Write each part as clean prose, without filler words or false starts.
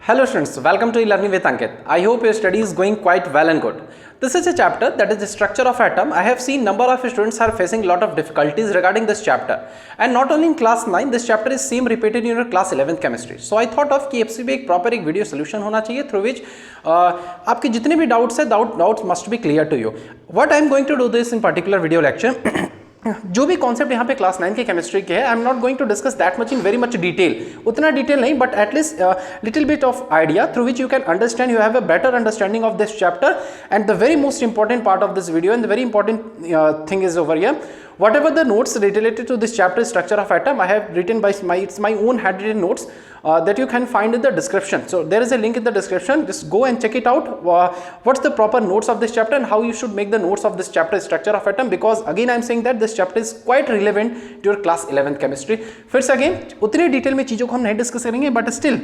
Hello students, welcome to e-learning with Ankit. I hope your study is going quite well and good. This is a chapter that is the structure of atom. I have seen number of students are facing lot of difficulties regarding this chapter, and not only in class 9, this chapter is same repeated in your class 11th chemistry. So I thought of कि इसमें एक proper एक video solution होना चाहिए through which आपके जितने भी doubts है doubts must be clear to you. What I am going to do this in particular video lecture. जो भी कॉन्सेप्ट यहाँ पे क्लास 9 के केमिस्ट्री के है, I am not going to discuss that much in very much detail, उतना detail नहीं, but at least little bit of idea through which you can understand, you have a better understanding of this chapter. And the very most important part of this video and the very important thing is over here. Whatever the notes related to this chapter structure of atom, I have written by it's my own handwritten notes that you can find in the description. So there is a link in the description. Just go and check it out. What's the proper notes of this chapter and how you should make the notes of this chapter structure of atom, because again I am saying that this chapter is quite relevant to your class 11th chemistry. फिर से again उतनी detail में चीज़ों को हम नहीं discuss करेंगे, but still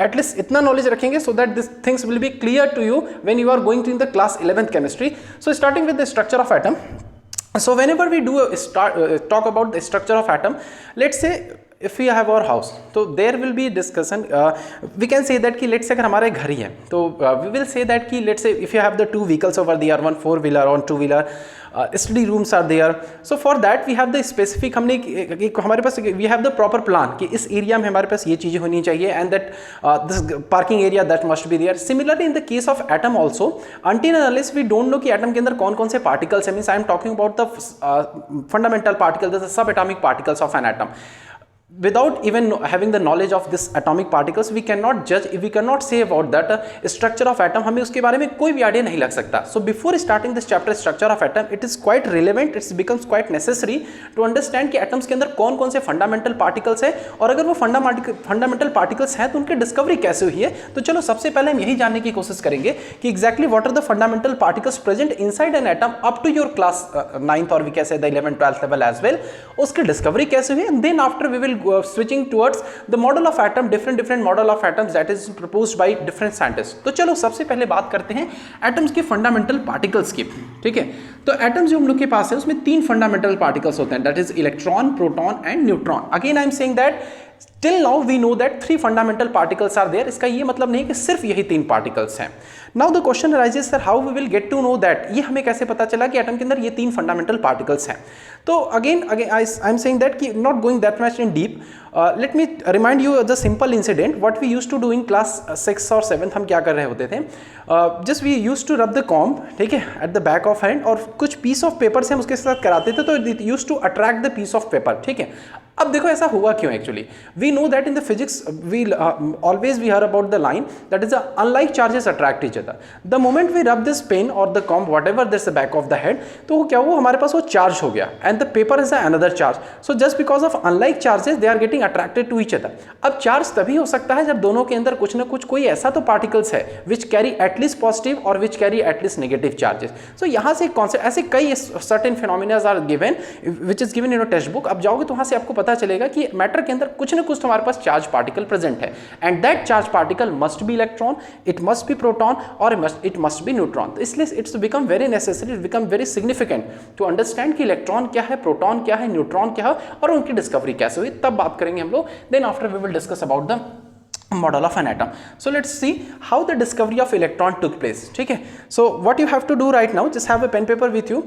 at least इतना नॉलेज रखेंगे so that this things will be clear to you when you are going to in the class 11th chemistry. So starting with the structure of atom. So whenever we do talk about the structure of atom, let's say if we have our house, so there will be discussion. We can say that कि let's say अगर हमारे घर ही है तो we will say that कि let's say if you have the two vehicles over there, one 4-wheeler or 2-wheeler, study rooms are there. So for that we have the specific, हमने हमारे पास we have the proper plan कि इस area में हमारे पास ये चीज़ें होनी चाहिए, and that this parking area that must be there. Similarly in the case of atom also, until and unless we don't know कि atom के अंदर कौन कौन से particles हैं, means I am talking about the fundamental particles, the subatomic particles of an atom. Without even having the knowledge of this atomic particles, we cannot judge, we cannot say about that structure of atom. हमें उसके बारे में कोई भी idea नहीं लग सकता. So before starting this chapter structure of atom, it is quite relevant, it becomes quite necessary to understand कि atoms के अंदर कौन कौन से fundamental particles है, और अगर वो fundamental particles हैं तो उनकी डिस्कवरी कैसे हुई है. तो चलो सबसे पहले हम यही जानने की कोशिश करेंगे कि exactly what are the fundamental particles present inside an atom up to your class 9th or we can say the 11th 12th level as well. उसकी डिस्कवरी कैसे हुई, and then after we will switching towards the model of atom, different model of atoms that is proposed by different scientists. तो चलो सबसे पहले बात करते हैं एटम्स के फंडामेंटल पार्टिकल्स की. ठीक है, तो एटम्स जो हम लोग के पास है उसमें 3 फंडामेंटल पार्टिकल्स होते हैं, that is electron, proton and neutron. Again I am saying that till now we know that 3 fundamental particles are there. इसका ये मतलब नहीं कि सिर्फ यही 3 particles हैं. Now the question arises sir, how we will get to know that, ये हमें कैसे पता चला कि एटम के अंदर ये 3 fundamental particles हैं. तो again I am saying that कि not going that much in deep, let me remind you the simple incident what we used to do in class 6 और 7th. हम क्या कर रहे होते थे, just we used to rub the comb, ठीक है, at the back of hand, और कुछ piece of paper से हम उसके साथ कराते थे तो it used to attract the piece of paper. ठीक है, अब देखो ऐसा हुआ क्यों. Actually we know that in the physics we always we hear about the line that is unlike charges attract each other. The moment we rub this pen और the comb whatever this back of the head, तो वो क्या हुआ, हमारे पास वो charge हो गया and the paper is another charge. So just because of unlike charges they are getting attracted to each other. अब चार्ज तभी हो सकता है जब दोनों के अंदर कुछ ना कुछ कोई ऐसा तो पार्टिकल्स है विच कैरी एटलीस्ट पॉजिटिव और which carry at least negative charges. So यहाँ से कॉन्सेप्ट ऐसे कई certain phenomena are given which is given in text book. अब जाओगे तो वहाँ से आपको पता चलेगा कि मैटर के अंदर कुछ ना कुछ हमारे पास चार्ज पार्टिकल प्रेजेंट है, and that charge particle must be electron, it must be proton और इट मस्ट बी न्यूट्रॉन. तो इसलिए it's become very necessary, it become very significant to understand कि इलेक्ट्रॉन क्या है, प्रोटॉन क्या है, न्यूट्रॉन क्या है और उनकी डिस्कवरी कैसे हुई. तब बात करेंगे हम लोग. Then after we will discuss about the model of an atom. So let's see how the discovery of electron took place. ठीक है, so what you have to do right now, just have a pen paper with you,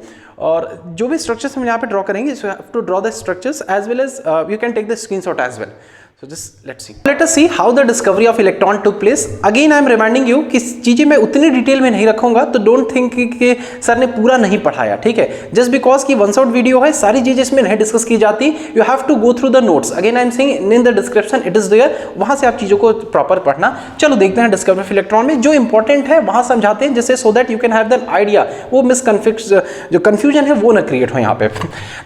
और जो भी structures हम यहाँ पे draw करेंगे, so you have to draw the structures as well as you can take the screenshot as well. So just let's see. Let us see how the discovery of electron took place. Again I am reminding you कि चीज़ें मैं उतनी detail में नहीं रखूंगा, तो don't think कि sir ने पूरा नहीं पढ़ाया. ठीक है, जस्ट बिकॉज कि वन शॉट वीडियो है, सारी चीज़ें इसमें नहीं डिस्कस की जाती. You have to go through the notes. Again I am saying in the description it is there, वहाँ से आप चीज़ों को प्रॉपर पढ़ना. चलो देखते हैं डिस्कवरी ऑफ इलेक्ट्रॉन में जो इंपॉर्टेंट है वहाँ समझाते हैं, जैसे so that you can have the idea, वो जो कन्फ्यूजन है वो ना क्रिएट हो यहाँ पे.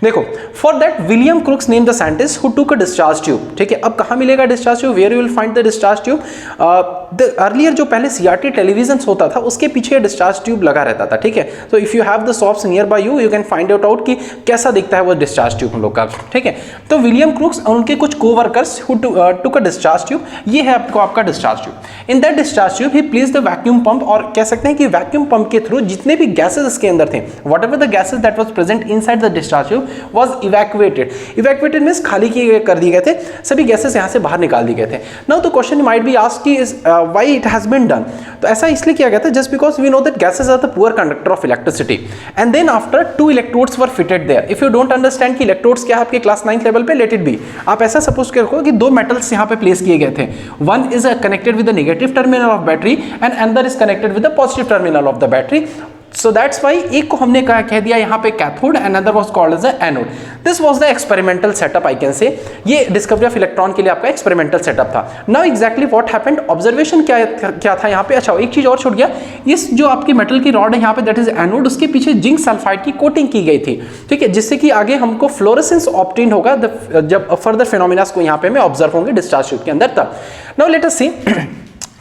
देखो, for that William Crookes name the scientist who took a discharge tube. ठीक है, अब कहाँ मिलेगा discharge tube, where you will find the discharge tube. The earlier जो पहले सीआरटी टेलीविजन होता था उसके पीछे डिस्चार्ज ट्यूब लगा रहता था. ठीक है, तो if you have the shops near by you, you can find out कि कैसा दिखता है वो डिस्चार्ज ट्यूब हम लोग का. ठीक है, तो विलियम क्रूक्स और उनके कुछ coworkers who took a discharge tube, ये है आपका discharge tube. In that discharge tube he placed the vacuum pump, और कह सकते हैं कि वैक्यूम पंप के थ्रू जितने भी गैसेस इसके अंदर थे, what ever the gases that was present inside the discharge tube was evacuated. Evacuated means खाली कर दिए गए थे. सभी गैसेस गैसेस यहाँ से बाहर निकाल दिए गए थे। Now the question might be asked कि why it has been done. तो ऐसा इसलिए किया गया था just because we know that gases are the poor conductor of electricity and then after 2 electrodes were fitted there. If you don't understand कि electrodes क्या है आपके क्लास 9th लेवल पे, लेट इट बी। आप ऐसा सपोज कर रखो कि 2 मेटल्स यहाँ पे प्लेस किए गए थे, one is connected with the negative terminal of battery and another is connected with the positive terminal of the battery. So that's why एक को हमने कह दिया यहाँ पे cathode and other was called as a anode. This was the experimental setup I can say. ये discovery of electron के लिए आपका एक्सपेरिमेंटल सेटअप था। Now exactly what happened, observation क्या था यहाँ पे। अच्छा एक चीज और छूट गया, इस जो आपकी मेटल की रॉड है यहाँ पे दैट इज एनोड, उसके पीछे जिंक सल्फाइड की कोटिंग की गई थी, ठीक है, जिससे कि आगे हमको फ्लोरेसेंस ऑब्टेन होगा जब फर्दर फिनोमिनास को यहाँ पे हमें ऑब्जर्व होंगे डिस्चार्ज ट्यूब के अंदर तब। Now let us see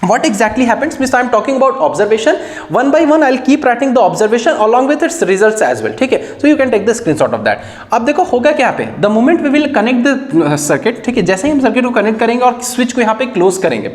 what exactly happens. Means I am talking about observation. One by one I'll keep writing the observation along with its results as well, ठीक है। So you can take the screenshot of that. अब देखो होगा क्या पे, the moment we will connect the circuit, ठीक है, जैसे ही हम सर्किट को कनेक्ट करेंगे और स्विच को यहाँ पे क्लोज करेंगे,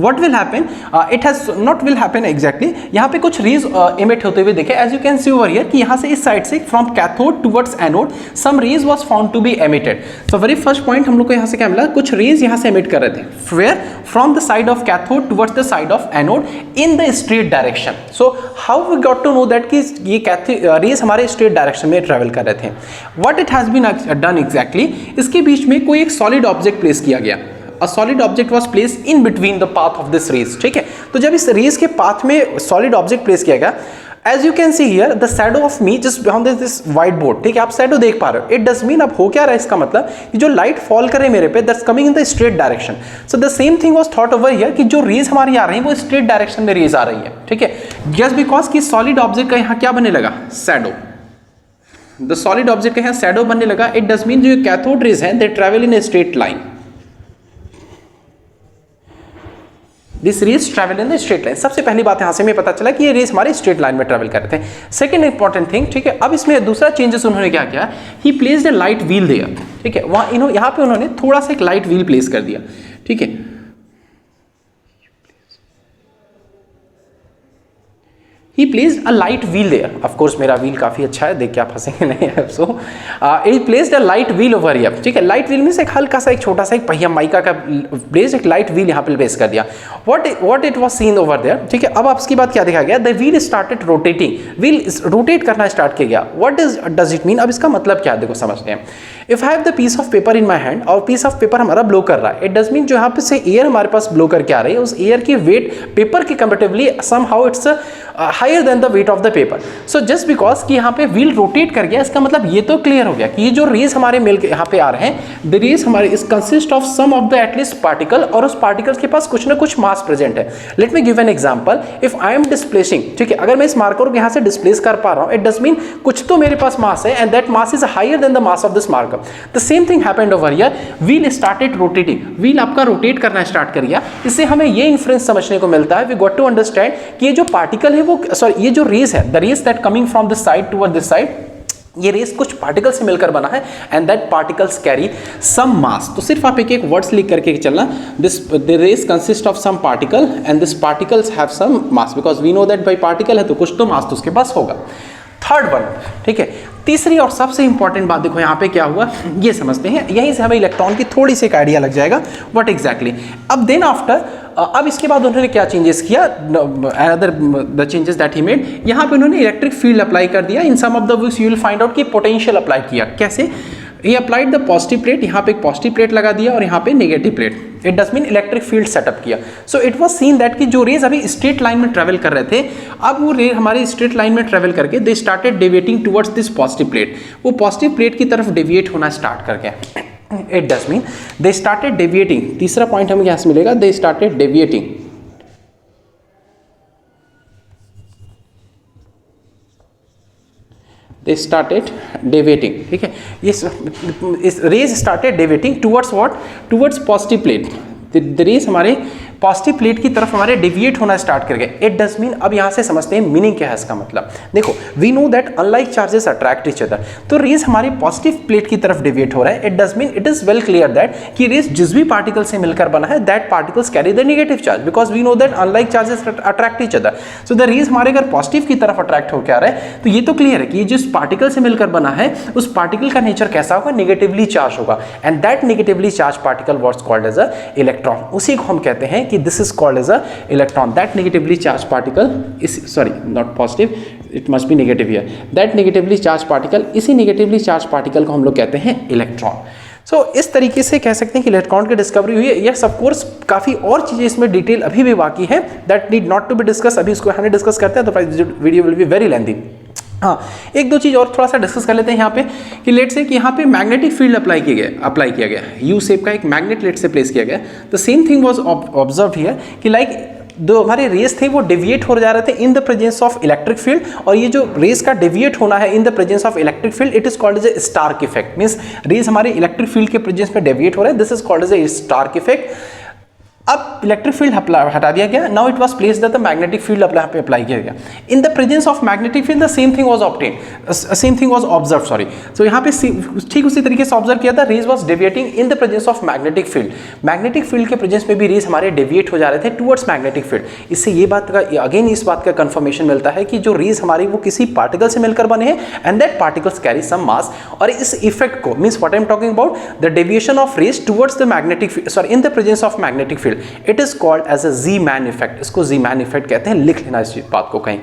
what will happen, it has not will happen exactly, यहाँ पे कुछ रेज इमिट होते हुए देखे as you can see over here कि यहाँ से इस साइड से from cathode towards anode some rays was found to be emitted. So very first point हम लोग को यहाँ से क्या मिला, कुछ रेज यहाँ से इमिट कर रहे थे, where from the side of cathode towards the side of anode in the straight direction. So how we got to know that कि ये रेज हमारे straight direction में ट्रेवल कर रहे थे. What it has been done exactly, इसके बीच में कोई एक solid object प्लेस किया गया. A solid object was placed in between the path of this rays, ठीक है। तो जब इस रेज के पाथ में solid object प्लेस किया गया, as you can see here the shadow of me just behind this white board, ठीक है, आप shadow देख पा रहे हो। It does mean अब हो क्या रहा है, इसका मतलब कि जो light fall करे मेरे पे that's coming in the straight direction. So the same thing was thought over here कि जो rays हमारी आ रही हैं वो straight direction में rays आ रही है, ठीक है, just because कि solid object का यहाँ क्या बनने लगा, shadow. The solid object का यहाँ shadow बनने लगा, it does mean जो cathode rays हैं they travel in a straight line. This raise travel in the straight line. सबसे पहली बात यहाँ से हमें पता चला कि ये रेज हमारे स्ट्रेट लाइन में ट्रैवल कर रहे थे। सेकंड इंपॉर्टेंट थिंग, ठीक है, अब इसमें दूसरा चेंजेस उन्होंने क्या किया, he placed a light wheel there, ठीक है, वहाँ यहाँ पे उन्होंने थोड़ा सा एक लाइट व्हील प्लेस कर दिया, ठीक है। He placed a light wheel there. Of course मेरा व्हील काफ़ी अच्छा है, देख के आप हंसेंगे नहीं है। So he placed a light wheel over here, ठीक है। लाइट व्हील में से एक हल्का सा एक छोटा सा एक पहिया माइका का प्लेस, एक लाइट व्हील यहाँ पे प्लेस कर दिया। What it was seen over there, ठीक है। अब आपकी बात क्या देखा गया, the wheel started rotating, wheel rotate करना स्टार्ट किया गया। What does it mean? अब इसका मतलब क्या है, देखो समझते हैं। If I have the piece of paper in my hand और piece of paper हमारा ब्लो कर रहा है, it does mean जो यहाँ पे से एयर हमारे पास ब्लो करके आ रही है, उस एयर की वेट पेपर के comparatively somehow it's higher than the weight of the paper. So just because कि यहाँ पे व्हील रोटेट कर गया, इसका मतलब ये तो क्लियर हो गया कि ये जो रेज हमारे मिल के यहाँ पे आ रहे हैं, द रेज हमारे इस consist of some of the at least particle, और उस पार्टिकल्स के पास कुछ ना कुछ मास प्रेजेंट है। Let me give an example, if I am displacing, ठीक है, अगर मैं इस मार्कर को यहाँ से डिस्प्लेस कर पा रहा हूँ, इट डज मीन कुछ तो मेरे पास मास है and that mass is higher than the mass of this marker. The same thing happened over here, wheel started rotating, wheel आपका रोटेट करना स्टार्ट कर गया। इससे हमें ये इन्फ्रेंस समझने को मिलता है, वी गॉट टू अंडरस्टैंड कि ये जो पार्टिकल है वो, सॉरी, ये जो रेस है, the rays that coming from this side toward this side, ये रेस कुछ पार्टिकल से मिलकर बना है and that particles carry some mass. तो सिर्फ आप एक वर्ड्स लिख करके चलना, this the rays consist of some particle and this particles have some mass, because we know that भाई पार्टिकल है तो कुछ तो मास तो उसके पास होगा। थर्ड वन, ठीक है, तीसरी और सबसे इंपॉर्टेंट बात देखो यहाँ पे क्या हुआ, ये समझते हैं, यहीं से हमें इलेक्ट्रॉन की थोड़ी सी एक आइडिया लग जाएगा व्हाट एग्जैक्टली। अब देन आफ्टर, अब इसके बाद उन्होंने क्या चेंजेस किया, another the changes that he made, यहाँ पे उन्होंने इलेक्ट्रिक फील्ड अप्लाई कर दिया। In some of the views you will find out कि पोटेंशियल अप्लाई किया कैसे, he applied the positive plate, यहाँ पे एक पॉजिटिव प्लेट लगा दिया और यहाँ पे negative plate, it does mean electric field setup किया। So it was seen that कि जो रेज अभी स्ट्रेट लाइन में ट्रेवल कर रहे थे, अब वो रे हमारे स्ट्रेट लाइन में ट्रेवल करके they started deviating towards this positive plate, वो पॉजिटिव प्लेट की तरफ डेविएट होना स्टार्ट कर गया। It does mean they started deviating, तीसरा पॉइंट हमें यहाँ से मिलेगा, they started deviating, they started deviating, ठीक है, इस rays started deviating towards what, towards positive plate. The rays हमारे पॉजिटिव प्लेट की तरफ हमारे डिविएट होना स्टार्ट कर गए, इट डज मीन, अब यहां से समझते हैं मीनिंग क्या है इसका मतलब। देखो, we know that unlike charges attract each other, तो रेज हमारी पॉजिटिव प्लेट की तरफ डिविएट हो रहा है, it does mean it is well clear that कि रेज जिस भी पार्टिकल से मिलकर बना है that particles carry the negative charge, because we know that unlike charges attract each other. So the rays हमारे अगर पॉजिटिव की तरफ अट्रैक्ट होकर आ रहा है तो ये तो क्लियर है कि जिस पार्टिकल से मिलकर बना है उस पार्टिकल का नेचर कैसा होगा, नेगेटिवली चार्ज होगा, and that negatively charge particle what's called as a electron. उसी को हम कहते हैं कि this is called as a electron. That negatively charge particle is, sorry not positive, it must be negative here, that negatively charge particle, इसी negatively charge particle को हम लोग कहते हैं इलेक्ट्रॉन। सो इस तरीके से कह सकते हैं कि इलेक्ट्रॉन की डिस्कवरी हुई है। यस, ऑफ कोर्स काफ़ी और चीज़ें इसमें डिटेल अभी भी बाकी है, that need not to be discuss, अभी इसको हमने डिस्कस करते हैं तो video will be very lengthy. हाँ, एक दो चीज़ और थोड़ा सा डिस्कस कर लेते हैं यहाँ पे कि लेट से कि यहाँ पे मैग्नेटिक फील्ड अप्लाई किया गया, यू शेप का एक मैग्नेट लेट से प्लेस किया गया। The same thing was observe here कि लाइक जो हमारे रेस थे वो डिविएट हो जा रहे थे in the presence of electric field, और ये जो रेस का डिविएट होना है in the presence of electric field, it is called as a Stark effect. Means rays हमारे इलेक्ट्रिक फील्ड के प्रेजेंस में डिविएट हो रहे हैं, this is called as a Stark effect. अब इलेक्ट्रिक फील्ड हटा दिया गया, now it was placed that the magnetic field apply किया गया। In the presence of magnetic field the same thing was obtained, same thing was observed, sorry. So यहाँ पे ठीक उसी तरीके से ऑब्जर्व किया था, rays was deviating in the presence of magnetic field. Magnetic field के प्रेजेंस में भी रेज हमारे डेविएट हो जा रहे थे टुवर्ड्स मैग्नेटिक फील्ड। इससे ये बात का अगेन इस बात का कंफर्मेशन मिलता है कि जो रेज हमारी वो किसी पार्टिकल से मिलकर बने हैं and that particles carry some mass. और इस इफेक्ट को means what I am talking about, the deviation of rays towards the magnetic field, sorry in the presence of magnetic field, it is called as a Z-man effect. इसको Z-man effect कहते हैं, लिख लेना इस बात को कहीं।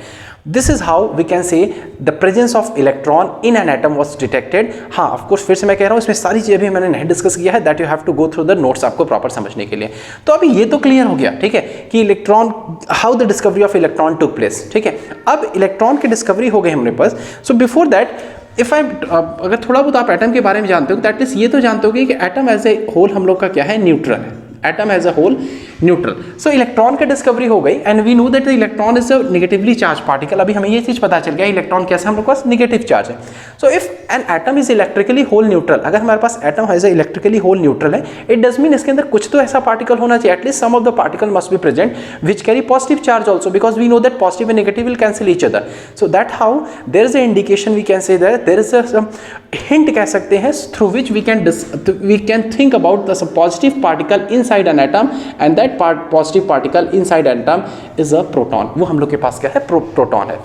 This is how we can say the presence of electron in an atom was detected। हाँ, of course फिर से मैं कह रहा हूँ इसमें सारी चीजें भी मैंने नहीं डिस्कस किया है, that you have to go through the notes आपको प्रॉपर समझने के लिए। तो अभी ये तो क्लियर हो गया, ठीक है, कि electron, how the discovery of electron took place, ठीक है। अब इलेक्ट्रॉन की डिस्कवरी हो गई हमारे पास। So before that if I अगर थोड़ा बहुत आप एटम के बारे में जानते हो, दैट इज ये तो जानते हो कि एटम एज ए होल हम लोग का क्या है, न्यूट्रल है। Atom as a whole neutral. So electron की डिस्कवरी हो गई and we know that the electron is a negatively charge particle. अभी हमें ये चीज पता चल गया इलेक्ट्रॉन कैसे हम लोग के पास नेगेटिव चार्ज है। So if an atom is electrically whole neutral, अगर हमारे पास atom as a electrically whole neutral है, इट डज मीन इसके अंदर कुछ तो ऐसा पार्टिकल होना चाहिए, at least some of the particle must be present which carry positive charge also, because we know that positive and negative will cancel each other. So that how there is a indication, we can say that there is a some hint कह सकते हैं through which we can think about the positive particle inside an atom and that positive particle inside atom is a proton. वो हम लोग के पास क्या है, प्रोटॉन है।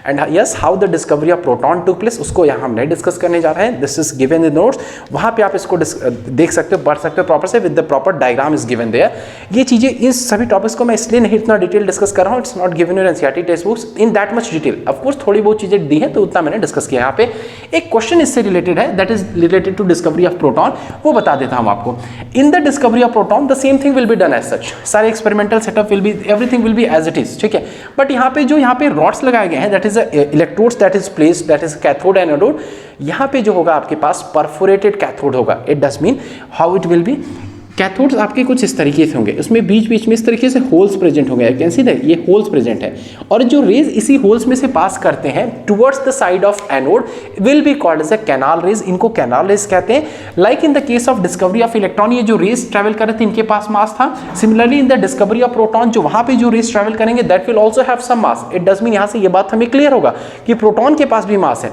And yes, how the discovery of proton took place, उसको यहाँ हम नहीं डिस्कस करने जा रहे हैं, this is given in notes, वहाँ पे आप इसको देख सकते हो, पढ़ सकते हो प्रॉपर से, with the proper diagram is given there. ये चीज़ें, इन सभी टॉपिक्स को मैं इसलिए नहीं इतना डिटेल डिस्कस कर रहा हूँ, it's not given in NCERT text books in that much detail. Of course थोड़ी बहुत चीज़ें दी हैं तो उतना मैंने डिस्कस किया। यहाँ पे एक क्वेश्चन इससे रिलेटेड है, that is related to discovery of proton, वो बता देता हूँ आपको। In the discovery of proton the same thing will be done as such, सारे experimental setup will be, everything will be as it is, ठीक है। But यहाँ पे जो यहाँ पे रॉड्स लगाए गए हैं, that is electrodes that is placed, that is cathode and anode. यहाँ पे जो होगा आपके पास परफोरेटेड कैथोड होगा। It does mean how it will B, cathodes आपके कुछ इस तरीके से होंगे, उसमें बीच बीच में इस तरीके से होल्स प्रेजेंट होंगे, कैन सी दैट ये होल्स प्रेजेंट है, और जो रेज इसी होल्स में से पास करते हैं towards the side of anode will be called as a canal rays. इनको कैनाल रेज कहते हैं। Like in the case of discovery of electron, ये जो रेज ट्रैवल कर रहे थे इनके पास मास था। Similarly in the discovery of proton, जो वहां पे जो रेज ट्रैवल करेंगे that will also have some mass. It does mean यहाँ से ये बात हमें क्लियर होगा कि प्रोटॉन के पास भी मास है।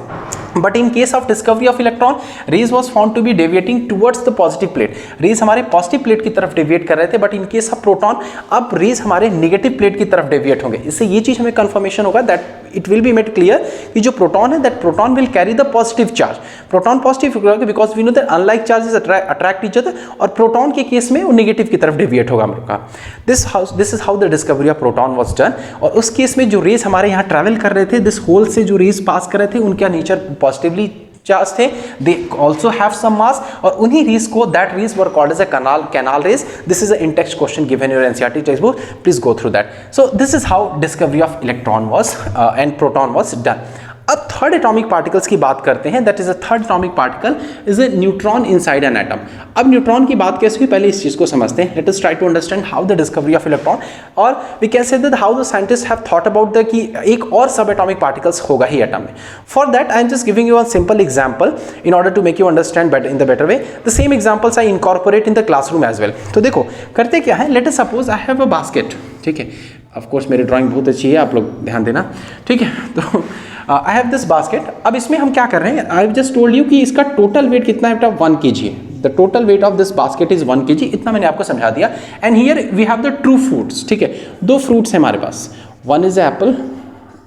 But in case of discovery of electron, rays was found to be deviating towards the positive plate. Rays हमारे पॉजिटिव प्लेट की तरफ डेविएट कर रहे थे, but in case of proton अब रेज हमारे नेगेटिव प्लेट की तरफ डेविएट होंगे। इससे ये चीज हमें कंफर्मेशन होगा that it will be made clear कि जो प्रोटॉन है, that proton will carry the positive charge. Proton positive because we know that unlike charges attract each other, और प्रोटॉन के केस में वो नेगेटिव की तरफ डेविएट होगा हम लोग का। This is how the discovery of proton was done. और उस केस में जो रेज हमारे यहाँ ट्रैवल कर रहे थे, दिस होल से जो रेज पास कर रहे थे, उनका नेचर पॉजिटिवली चार्ज थे, they also have some mass, और उन्हीं रेज को, that rays were called as a canal rays. This is a in-text question given in your NCERT textbook. Please go through that. So this is how discovery of electron was and proton was done. अब third atomic particles की बात करते हैं, that is a third atomic particle is a neutron inside an atom. अब neutron की बात कैसे हुई, पहले इस चीज को समझते हैं। Let us try to understand how the discovery of electron, और we can say that how the scientist have thought about the कि एक और सब एटॉमिक पार्टिकल्स होगा ही एटम में। For that I am just giving you a simple example in order to make you understand better in the better way. The same examples I incorporate in the classroom as well. तो देखो करते क्या है, late us suppose I have a basket, ठीक है, of course मेरी drawing बहुत अच्छी है, आप लोग ध्यान देना, ठीक है। तो आई हैव दिस बास्केट। अब इसमें हम क्या कर रहे हैं, आई जस्ट टोल्ड यू कि इसका टोटल वेट कितना है बेटा, 1 kg है। The total weight of this basket is 1 kg, इतना मैंने आपको समझा दिया। And here we have the two fruits, ठीक है, 2 फ्रूट्स हैं हमारे पास, one is apple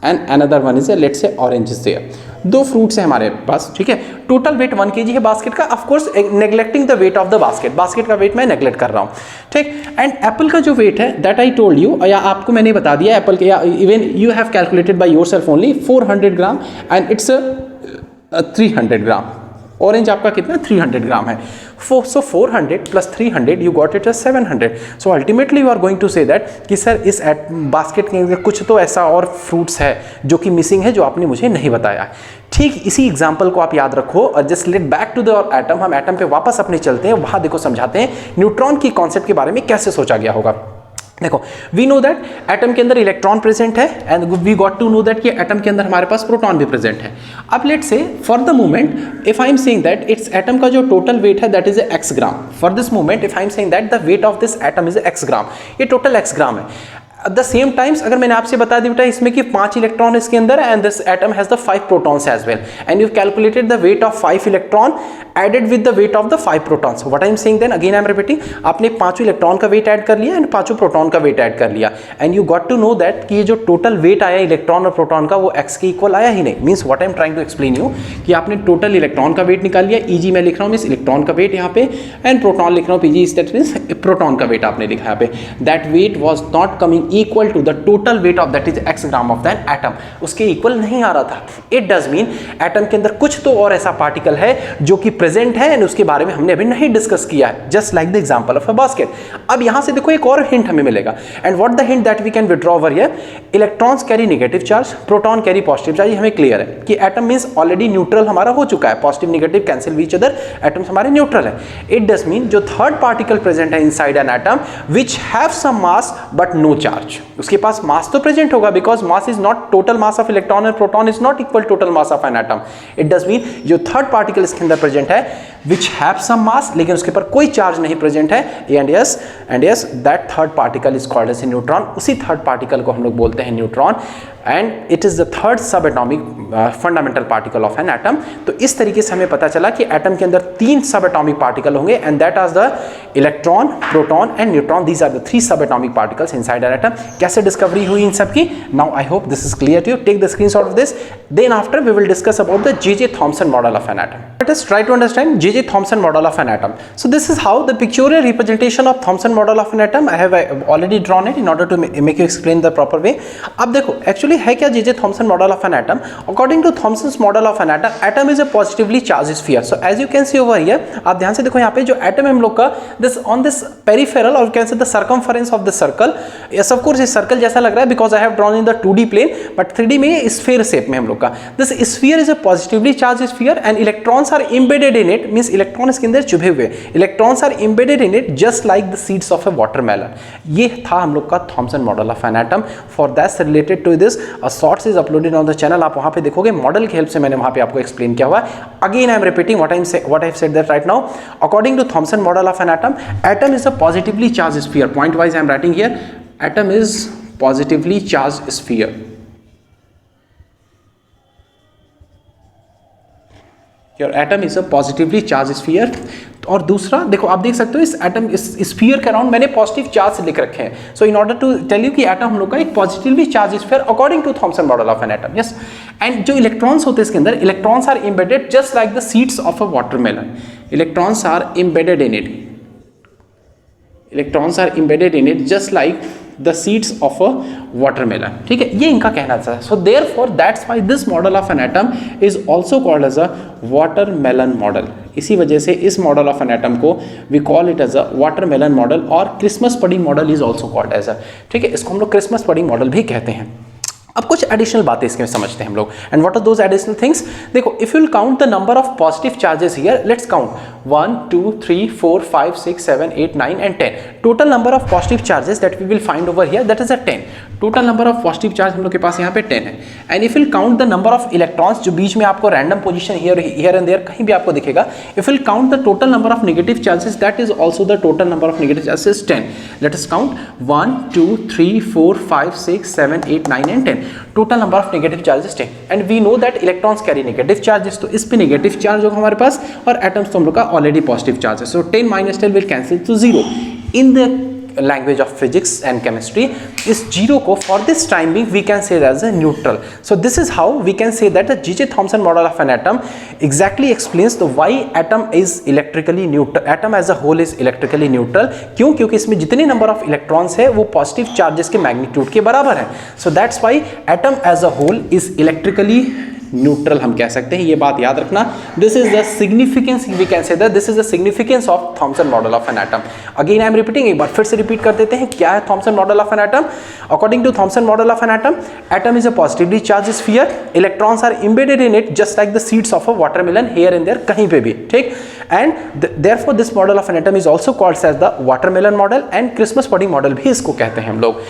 and another one is let's say orange is there. 2 fruits हैं हमारे पास, ठीक है। टोटल वेट 1 kg है बास्केट का। Of course neglecting the weight of the basket, basket का वेट मैं नेग्लेक्ट कर रहा हूँ, ठीक। एंड एप्पल का जो वेट है दैट आई टोल्ड यू, या आपको मैंने बता दिया एप्पल के, या even you have calculated by yourself only 400 gram and it's 300 gram. Orange आपका कितना 300 ग्राम है। So 400 plus 300 you got it 700। So ultimately you are going to say that कि सर इस बास्केट के अंदर कुछ तो ऐसा और फ्रूट्स है जो कि मिसिंग है, जो आपने मुझे नहीं बताया। ठीक इसी एग्जाम्पल को आप याद रखो और just let back to the atom. हम एटम पे वापस अपने चलते हैं, वहां देखो समझाते हैं न्यूट्रॉन की कॉन्सेप्ट के बारे में कैसे सोचा गया होगा। देखो वी नो दैट एटम के अंदर इलेक्ट्रॉन प्रेजेंट है and we got to know that कि एटम के अंदर हमारे पास प्रोटॉन भी प्रेजेंट है। अब let's say for the moment if I am saying that it's atom का जो टोटल वेट है that is x gram. For this moment if I am saying that the weight of this atom is x ग्राम, ये total x ग्राम है। At the same times अगर मैंने आपसे बता दी बेटा इसमें कि 5 इलेक्ट्रॉन इसके अंदर है and this atom has the 5 protons as well and you calculated the weight of 5 electron added with the weight of the 5 protons. What I am saying then again I am repeating, आपने 5 electron का weight add कर लिया and 5 proton का weight add कर लिया and you got to know that कि ये जो टोटल वेट आया इलेक्ट्रॉन और प्रोटॉन का वो x के इक्वल आया ही नहीं। Means what I am trying to explain you कि आपने टोटल इलेक्ट्रॉन का वेट निकाल लिया, Eg मैं लिख रहा हूँ मीन्स इलेक्ट्रॉन का वेट यहाँ पे, एंड प्रोटॉन लिख रहा हूँ Pg दैट मीन्स प्रोटॉन का वेट आपने लिखा यहाँ पे। That weight was not coming equal to the total weight of that is x gram of that atom, उसके इक्वल नहीं आ रहा था। इट डज मीन एटम के अंदर कुछ तो और ऐसा पार्टिकल है जो कि प्रेजेंट है एंड उसके बारे में हमने अभी नहीं डिस्कस किया है, just like the example of a basket. अब यहां से देखो एक और हिंट हमें मिलेगा and what the hint that we can withdraw over here, electrons carry negative charge, proton carry positive charge. हमें क्लियर है कि एटम मींस ऑलरेडी न्यूट्रल हमारा हो चुका है, positive negative cancel each other, atoms हमारे न्यूट्रल है। इट डज मीन जो थर्ड पार्टिकल प्रेजेंट है inside an atom which have some mass but no charge, उसके पास मास तो प्रेजेंट होगा because mass is not total mass of electron and proton is not equal total mass of an atom. It does mean जो third particle इसके अंदर present है which have some mass लेकिन उसके ऊपर कोई चार्ज नहीं प्रेजेंट है, and yes that third particle is called as a neutron। उसी थर्ड पार्टिकल को हम लोग बोलते हैं neutron and it is the third sub atomic fundamental particle of an atom. तो इस तरीके से हमें पता चला कि एटम के अंदर 3 सब एटॉमिक पार्टिकल होंगे and that are the electron, proton and neutron. These are the 3 सब atomic particles inside an atom. कैसे डिस्कवरी हुई इन सब की? Now I hope this is clear to you. Take the screenshot of this, then after we will discuss about the J.J. Thomson model of an atom. Let us try to understand J.J. Thomson model of an atom. So this is how the pictorial representation of Thomson model of an atom I have already drawn it in order to make you explain the proper way. अब देखो actually है क्या J.J. Thomson model of an atom? According to Thomson's model of an atom, atom is a positively charged sphere. So as you can see over here, आप ध्यान से देखो यहाँ पे जो atom है हम लोग का this on this peripheral or you can say the circumference of the circle, yes of course ये circle जैसा लग रहा है because I have drawn in the 2D plane, but 3D में ये sphere shape में हम लोग का। This sphere is a positively charged sphere and electrons are embedded in it, means electron इसके अंदर चुभे हुए, electrons are embedded in it just like the seeds of a watermelon। ये था हम लोग का Thomson model of an atom। For that related to this, a shorts is uploaded on the channel, आप वहाँ पे देखोगे मॉडल की हेल्प से मैंने वहाँ पे आपको एक्सप्लेन किया हुआ है। Again I am repeating what I have said that right now. According to Thomson model of an atom is a positively charged sphere. Point wise I am writing here, atom is positively charged sphere। Your atom is a positively charged sphere। और दूसरा देखो आप देख सकते हो इस atom इस sphere के अराउंड मैंने पॉजिटिव चार्ज लिख रखे हैं। So in order to tell you कि एटम हम लोग का एक positively charge sphere according to Thompson model of an atom. Yes, and जो इलेक्ट्रॉन्स होते हैं इसके अंदर, electrons are embedded just like the seeds of a watermelon. Electrons are embedded in it, electrons are embedded in it just like the seeds of a watermelon। ठीक है, ये इनका कहना था। So therefore that's why this model of an atom is also called as a watermelon model। इसी वजह से इस मॉडल ऑफ एन एटम को we call it as a watermelon model और Christmas pudding model is also called as a, ठीक है, इसको हम लोग क्रिसमस पडिंग मॉडल भी कहते हैं। अब कुछ एडिशनल बातें इसके समझते हैं हम लोग, and what are those additional things. देखो, if you will count the number of positive charges here, let's count 1 2 3 4 5 6 7 8 9 and 10। Total number of positive charges that we will find over here, that is a 10। Total number of positive charge हम लोग के पास यहाँ पे 10 है। And if will count the number of electrons, जो बीच में आपको random position here and there कहीं भी आपको दिखेगा, if will count the total number of negative charges, that is also the total number of negative charges 10। Let us count 1 2 3 4 5 6 7 8 9 and 10। Total number of negative charges 10, and we know that electrons carry negative charges, तो इस पे negative charge होगा हमारे पास, और atoms तो हम लोग का ऑलरेडी पॉजिटिव चार्ज है, सो 10 - 10 will cancel two 0। In the language of physics and chemistry, is 0 को for this time being we can say as a neutral. So this is how we can say that the J.J. Thomson model of an atom exactly explains the why atom is electrically neutral, atom as a whole is electrically neutral. क्यों? क्योंकि इसमें जितने number of electrons है वो positive charges के magnitude के बराबर है। So that's why atom as a whole is electrically neutral हम कह सकते हैं, ये बात याद रखना। This is the significance, we can say that this is the significance of Thomson model of an atom. Again I am repeating, एक बार फिर से रिपीट कर देते हैं, क्या है Thomson model of an atom. According to Thompson model of an atom, atom is a positively charge sphere, electrons are embedded in it just like the seeds of a watermelon, here and there कहीं पे भी, ठीक। And therefore this model of an atom is also called as the watermelon model, and Christmas pudding model भी इसको कहते हैं हम लोग।